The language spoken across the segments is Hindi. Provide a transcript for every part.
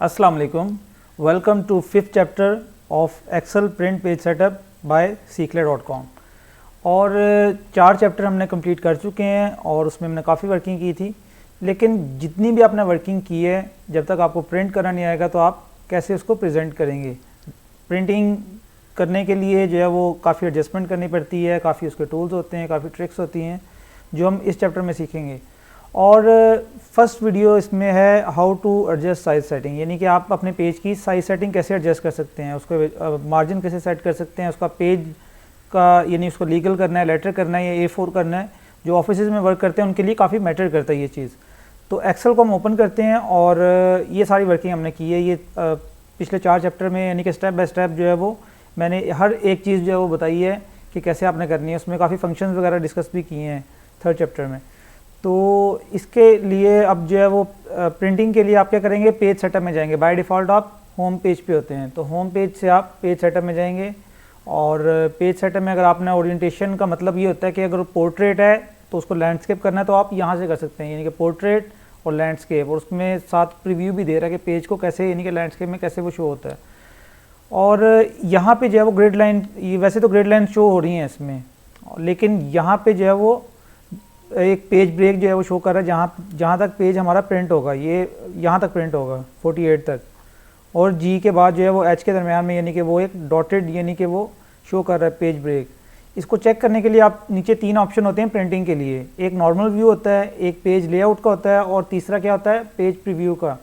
अस्सलाम वालेकुम, welcome to 5th chapter of Excel print page setup by सीखले.com। और 4 चैप्टर हमने कंप्लीट कर चुके हैं और उसमें हमने काफ़ी वर्किंग की थी। लेकिन जितनी भी आपने वर्किंग की है, जब तक आपको प्रिंट करना नहीं आएगा तो आप कैसे उसको प्रेजेंट करेंगे। प्रिंटिंग करने के लिए जो है वो काफ़ी एडजस्टमेंट करनी पड़ती है, काफ़ी उसके टूल्स होते हैं, काफ़ी ट्रिक्स होती हैं जो हम इस चैप्टर में सीखेंगे। और फर्स्ट वीडियो इसमें है how to adjust size setting, यानी कि आप अपने पेज की साइज सेटिंग कैसे एडजस्ट कर सकते हैं, उसको मार्जिन कैसे सेट कर सकते हैं, उसका पेज का यानी उसको लीगल करना है, लेटर करना है या A4 करना है। जो ऑफिस में वर्क करते हैं उनके लिए काफ़ी मैटर करता है ये चीज़। तो एक्सेल को हम ओपन करते हैं और ये सारी वर्किंग हमने की है। ये पिछले 4 चैप्टर में यानी कि स्टेप बाय स्टेप जो है वो मैंने हर एक चीज़ जो है वो बताई है कि कैसे आपने करनी है। उसमें काफ़ी फंक्शंस वगैरह डिस्कस भी किए हैं 3rd चैप्टर में। तो इसके लिए अब जो है वो प्रिंटिंग के लिए आप क्या करेंगे, पेज सेटअप में जाएंगे। बाय डिफ़ॉल्ट आप होम पेज पे होते हैं, तो होम पेज से आप पेज सेटअप में जाएंगे। और पेज सेटअप में अगर आपने ओरिएंटेशन का मतलब ये होता है कि अगर पोर्ट्रेट है तो उसको लैंडस्केप करना है तो आप यहाँ से कर सकते हैं, यानी कि पोर्ट्रेट और लैंडस्केप। और उसमें साथ प्रीव्यू भी दे रहा है कि पेज को कैसे यानी कि लैंडस्केप में कैसे वो शो होता है। और यहाँ पे जो है वो ग्रिड लाइन, ये वैसे तो ग्रिड लाइन शो हो रही हैं इसमें, लेकिन यहाँ पे जो है वो एक पेज ब्रेक जो है वो शो कर रहा है जहाँ तक पेज हमारा प्रिंट होगा, ये यहाँ तक प्रिंट होगा 48 तक। और जी के बाद जो है वो एच के दरमियान में यानी कि वो एक डॉटेड यानी कि वो शो कर रहा है पेज ब्रेक। इसको चेक करने के लिए आप नीचे 3 ऑप्शन होते हैं प्रिंटिंग के लिए। एक नॉर्मल व्यू होता है, एक पेज लेआउट का होता है और तीसरा क्या होता है, पेज प्रीव्यू का।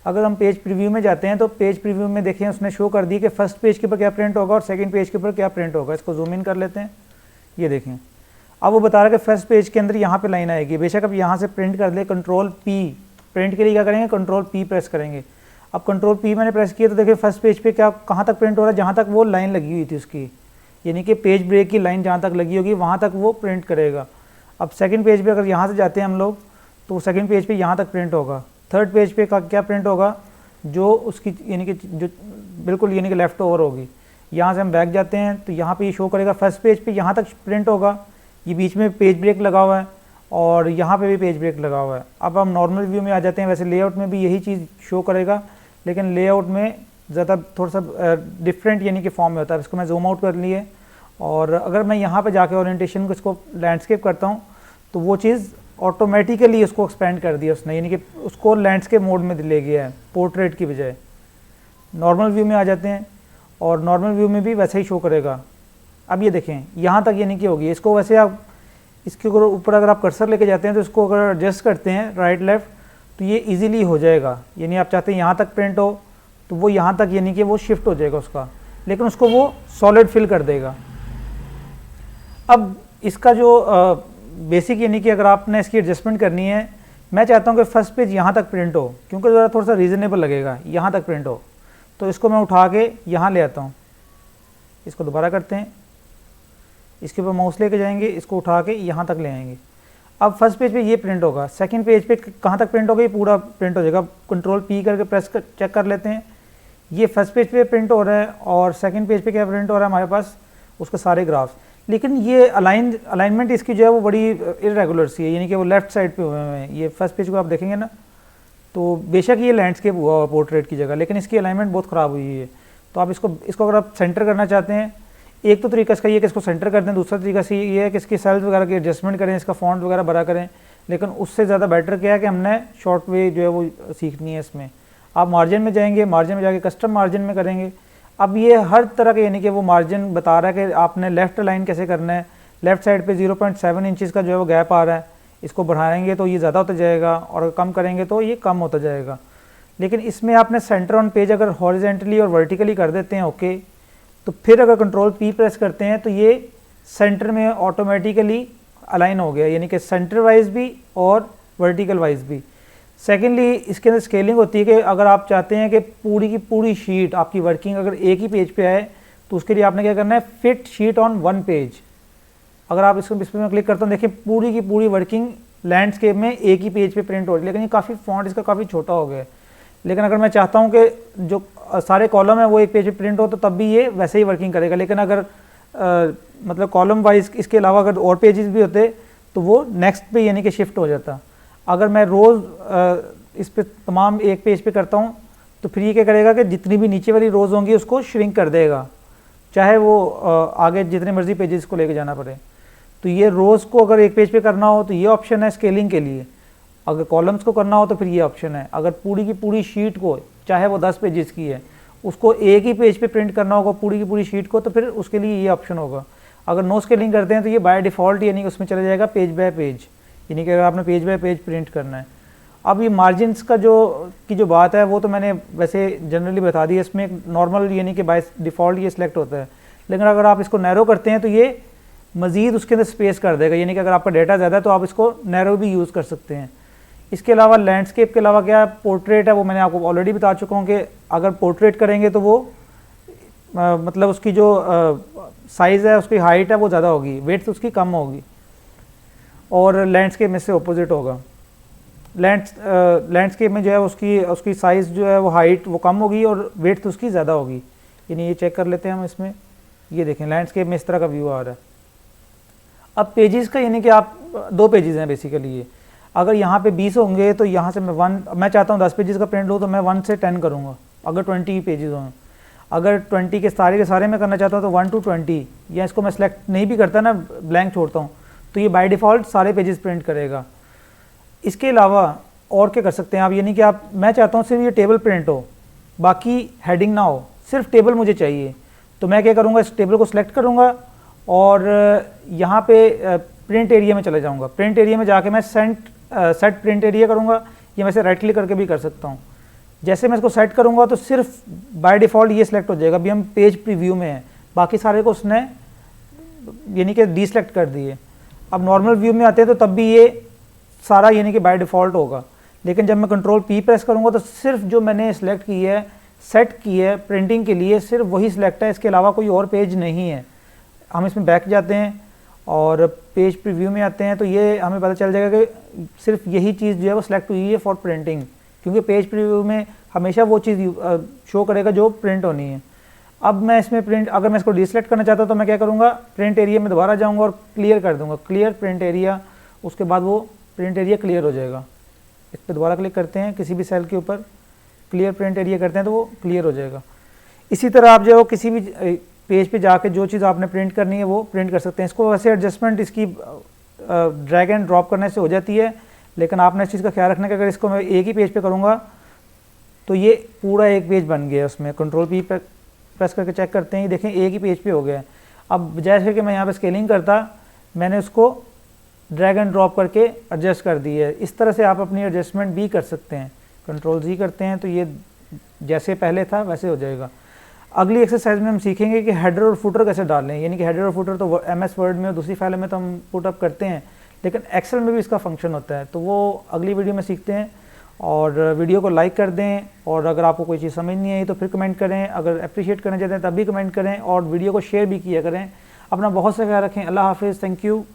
अगर हम पेज प्रीव्यू में जाते हैं तो पेज प्रीव्यू में देखें उसने शो कर दी कि फर्स्ट पेज के ऊपर क्या प्रिंट होगा और सेकंड पेज के ऊपर क्या प्रिंट होगा। इसको जूम इन कर लेते हैं, ये देखें अब वो बता रहा है कि फर्स्ट पेज के अंदर यहाँ पे लाइन आएगी। बेशक अब यहाँ से प्रिंट कर ले, कंट्रोल P, प्रिंट के लिए क्या करेंगे, कंट्रोल P प्रेस करेंगे। अब कंट्रोल P मैंने प्रेस किया तो देखिए फर्स्ट पेज पे क्या कहाँ तक प्रिंट हो रहा है, जहाँ तक वो लाइन लगी हुई थी उसकी, यानी कि पेज ब्रेक की लाइन जहाँ तक लगी होगी वहाँ तक वो प्रिंट करेगा। अब सेकंड पेज पे अगर यहाँ से जाते हैं हम लोग तो सेकंड पेज पे यहाँ तक प्रिंट होगा। 3rd पेज पे का क्या प्रिंट होगा, जो उसकी यानी कि जो बिल्कुल यानी कि लेफ़्ट ओवर होगी। यहाँ से हम बैक जाते हैं तो यहाँ पे ये शो करेगा फर्स्ट पेज पे यहाँ तक प्रिंट होगा, ये बीच में पेज ब्रेक लगा हुआ है और यहाँ पे भी पेज ब्रेक लगा हुआ है। अब हम नॉर्मल व्यू में आ जाते हैं। वैसे लेआउट में भी यही चीज़ शो करेगा, लेकिन लेआउट में ज़्यादा थोड़ा सा डिफरेंट यानी कि फॉर्म में होता है। इसको मैं जूम आउट कर लिए और अगर मैं यहाँ पे जाके ओरिएंटेशन को इसको लैंडस्केप करता हूँ तो वो चीज़ ऑटोमेटिकली उसको एक्सपेंड कर दिया उसने, यानी कि उसको लैंडस्केप मोड में ले गया है पोर्ट्रेट की बजाय। नॉर्मल व्यू में आ जाते हैं और नॉर्मल व्यू में भी वैसे ही शो करेगा। अब ये देखें यहाँ तक यानी कि होगी। इसको वैसे आप इसके ऊपर अगर आप कर्सर लेके जाते हैं तो इसको अगर एडजस्ट करते हैं राइट लेफ़्ट तो ये इजीली हो जाएगा। यानी आप चाहते हैं यहाँ तक प्रिंट हो तो वो यहाँ तक यानी कि वो शिफ्ट हो जाएगा उसका, लेकिन उसको वो सॉलिड फिल कर देगा। अब इसका जो बेसिक यानी कि अगर आपने इसकी एडजस्टमेंट करनी है, मैं चाहता हूँ कि फर्स्ट पेज यहाँ तक प्रिंट हो, क्योंकि ज़रा थोड़ा सा रीज़नेबल लगेगा यहाँ तक प्रिंट हो। तो इसको मैं उठा के यहाँ ले आता हूँ, इसको दोबारा करते हैं, इसके ऊपर माउस लेके जाएंगे, इसको उठा के यहाँ तक ले आएंगे। अब फर्स्ट पेज पे ये प्रिंट होगा, सेकंड पेज पे कहाँ तक प्रिंट होगा, ये पूरा प्रिंट हो जाएगा। कंट्रोल P करके प्रेस कर चेक कर लेते हैं, ये फर्स्ट पेज पे प्रिंट हो रहा है और सेकंड पेज पे क्या प्रिंट हो रहा है हमारे पास, उसके सारे ग्राफ्स। लेकिन ये अलाइनमेंट इसकी जो है वो बड़ी इरेगुलर सी है, यानी कि वो लेफ्ट साइड पे हुए हैं। ये फर्स्ट पेज को आप देखेंगे ना तो बेशक ये लैंडस्केप हुआ पोर्ट्रेट की जगह, लेकिन इसकी अलाइनमेंट बहुत ख़राब हुई है। तो आप इसको अगर आप सेंटर करना चाहते हैं, एक तो तरीका इसका ये कि इसको सेंटर कर दें, दूसरा तरीका से ये है कि इसकी सेल्स वगैरह की एडजस्टमेंट करें, इसका फॉन्ट वगैरह बड़ा करें। लेकिन उससे ज़्यादा बेटर क्या है कि हमने शॉर्ट वे जो है वो सीखनी है इसमें। आप मार्जिन में जाएंगे, मार्जिन में जाके कस्टम मार्जिन में करेंगे। अब ये हर तरह के यानी कि वो मार्जिन बता रहा है कि आपने लेफ़्ट लाइन कैसे करना है। लेफ़्ट साइड पे 0.7 इंचज़ का जो है वो गैप आ रहा है, इसको बढ़ाएंगे तो ये ज़्यादा होता जाएगा और कम करेंगे तो ये कम होता जाएगा। लेकिन इसमें आपने सेंटर ऑन पेज अगर हॉरिजेंटली और वर्टिकली कर देते हैं ओके, तो फिर अगर कंट्रोल P प्रेस करते हैं तो ये सेंटर में ऑटोमेटिकली अलाइन हो गया, यानी कि सेंटर वाइज भी और वर्टिकल वाइज भी। सेकेंडली इसके अंदर स्केलिंग होती है कि अगर आप चाहते हैं कि पूरी की पूरी शीट आपकी वर्किंग अगर एक ही पेज पे आए तो उसके लिए आपने क्या करना है, फिट शीट ऑन 1 पेज। अगर आप इस पर मैं क्लिक करता हूँ, देखिए पूरी की पूरी वर्किंग लैंडस्केप में एक ही पेज पे प्रिंट हो रही है। लेकिन ये काफ़ी फॉन्ट इसका काफ़ी छोटा हो गया है। लेकिन अगर मैं चाहता हूँ कि जो सारे कॉलम है वो एक पेज पे प्रिंट हो तो तब भी ये वैसे ही वर्किंग करेगा। लेकिन अगर मतलब कॉलम वाइज इसके अलावा अगर और पेजेस भी होते तो वो नेक्स्ट पे यानी कि शिफ्ट हो जाता। अगर मैं रोज़ इस पे तमाम एक पेज पे करता हूँ तो फिर ये क्या करेगा कि जितनी भी नीचे वाली रोज़ होंगी उसको श्रिंक कर देगा, चाहे वो आगे जितने मर्जी पेजेस को लेके जाना पड़े। तो ये रोज़ को अगर एक पेज पे करना हो तो ये ऑप्शन है स्केलिंग के लिए, अगर कॉलम्स को करना हो तो फिर ये ऑप्शन है, अगर पूरी की पूरी शीट को चाहे वो 10 पेजेस की है उसको एक ही पेज पे प्रिंट करना होगा पूरी की पूरी शीट को, तो फिर उसके लिए ये ऑप्शन होगा। अगर नो स्केलिंग करते हैं तो ये बाय डिफ़ॉल्ट यानी कि उसमें चला जाएगा पेज बाय पेज, यानी कि अगर आपने पेज बाय पेज प्रिंट करना है। अब ये मार्जिनस का जो बात है वो तो मैंने वैसे जनरली बता दी है, इसमें एक नॉर्मल यानी कि बाय डिफ़ॉल्ट ये सिलेक्ट होता है, लेकिन अगर आप इसको नैरो करते हैं तो ये मज़ीद उसके अंदर स्पेस कर देगा, यानी कि अगर आपका डेटा ज़्यादा है तो आप इसको नैरो भी यूज़ कर सकते हैं। इसके अलावा लैंडस्केप के अलावा क्या पोर्ट्रेट है वो मैंने आपको ऑलरेडी बता चुका हूँ कि अगर पोर्ट्रेट करेंगे तो वो मतलब उसकी जो साइज़ है उसकी हाइट है वो ज़्यादा होगी, वेट उसकी कम होगी, और लैंडस्केप में से ऑपोजिट होगा। लैंडस्केप में जो है उसकी साइज़ जो है वो हाइट वो कम होगी और वेट तो उसकी ज़्यादा होगी। यानी ये चेक कर लेते हैं हम इसमें, ये देखें लैंडस्केप में इस तरह का व्यू आ रहा है। अब पेजेस का यानी कि आप 2 पेजेस हैं बेसिकली ये, अगर यहाँ पे 20 होंगे तो यहाँ से मैं चाहता हूँ 10 पेजेस का प्रिंट लूँ तो मैं 1 से 10 करूँगा, अगर 20 पेजेस हों। अगर 20 के सारे मैं करना चाहता हूँ तो 1 to 20, या इसको मैं सेलेक्ट नहीं भी करता ना, ब्लैंक छोड़ता हूँ, तो ये बाय डिफ़ॉल्ट सारे पेजेस प्रिंट करेगा। इसके अलावा और क्या कर सकते हैं आप, यानी कि मैं चाहता हूँ सिर्फ ये टेबल प्रिंट हो, बाकी हेडिंग ना हो, सिर्फ टेबल मुझे चाहिए। तो मैं क्या करूँगा, इस टेबल को सिलेक्ट करूँगा और यहाँ पे प्रिंट एरिया में चले जाऊँगा। प्रिंट एरिया में जाके मैं सेट प्रिंट एरिया करूँगा, या मैं इसे राइट क्लिक करके भी कर सकता हूँ। जैसे मैं इसको सेट करूँगा तो सिर्फ बाय डिफ़ॉल्ट ये सिलेक्ट हो जाएगा। अभी हम पेज प्रीव्यू में हैं, बाकी सारे को उसने यानी कि डीसेलेक्ट कर दिए। अब नॉर्मल व्यू में आते हैं तो तब भी ये सारा यानी कि बाय डिफ़ॉल्ट होगा, लेकिन जब मैं कंट्रोल P प्रेस करूँगा तो सिर्फ जो मैंने सेलेक्ट की है, सेट की है प्रिंटिंग के लिए, सिर्फ वही सिलेक्ट है, इसके अलावा कोई और पेज नहीं है। हम इसमें बैक जाते हैं और पेज प्रीव्यू में आते हैं तो ये हमें पता चल जाएगा कि सिर्फ यही चीज़ जो है वो सिलेक्ट हुई है फॉर प्रिंटिंग, क्योंकि पेज प्रीव्यू में हमेशा वो चीज़ शो करेगा जो प्रिंट होनी है। अब मैं इसमें अगर मैं इसको डिसेलेक्ट करना चाहता हूँ तो मैं क्या करूँगा, प्रिंट एरिया में दोबारा जाऊँगा और क्लियर कर दूँगा, क्लियर प्रिंट एरिया। उसके बाद वो प्रिंट एरिया क्लियर हो जाएगा। इस पर दोबारा क्लिक करते हैं किसी भी सेल के ऊपर, क्लियर प्रिंट एरिया करते हैं तो वो क्लियर हो जाएगा। इसी तरह आप जो किसी भी पेज पे जाके जो चीज़ आपने प्रिंट करनी है वो प्रिंट कर सकते हैं। इसको वैसे एडजस्टमेंट इसकी ड्रैग एंड ड्रॉप करने से हो जाती है, लेकिन आपने इस चीज़ का ख्याल रखना कि अगर इसको मैं एक ही पेज पे करूँगा तो ये पूरा एक पेज बन गया। उसमें कंट्रोल P प्रेस करके चेक करते हैं, देखें एक ही पेज पे हो गया है। अब जैसे कि मैं यहाँ पे स्केलिंग करता, मैंने उसको ड्रैग एंड ड्रॉप करके एडजस्ट कर दी है। इस तरह से आप अपनी एडजस्टमेंट भी कर सकते हैं। कंट्रोल Z करते हैं तो ये जैसे पहले था वैसे हो जाएगा। अगली एक्सरसाइज में हम सीखेंगे कि हेडर और फुटर कैसे डालें, यानी कि हेडर और फुटर तो MS वर्ड में और दूसरी फाइल में तो हम पुट अप करते हैं, लेकिन एक्सेल में भी इसका फंक्शन होता है। तो वो अगली वीडियो में सीखते हैं। और वीडियो को लाइक कर दें, और अगर आपको कोई चीज़ समझ नहीं आई तो फिर कमेंट करें, अगर अप्रिशिएट करना चाहते हैं तब भी कमेंट करें, और वीडियो को शेयर भी किया करें। अपना बहुत सा ख्याल रखें। अल्लाह हाफिज़, थैंक यू।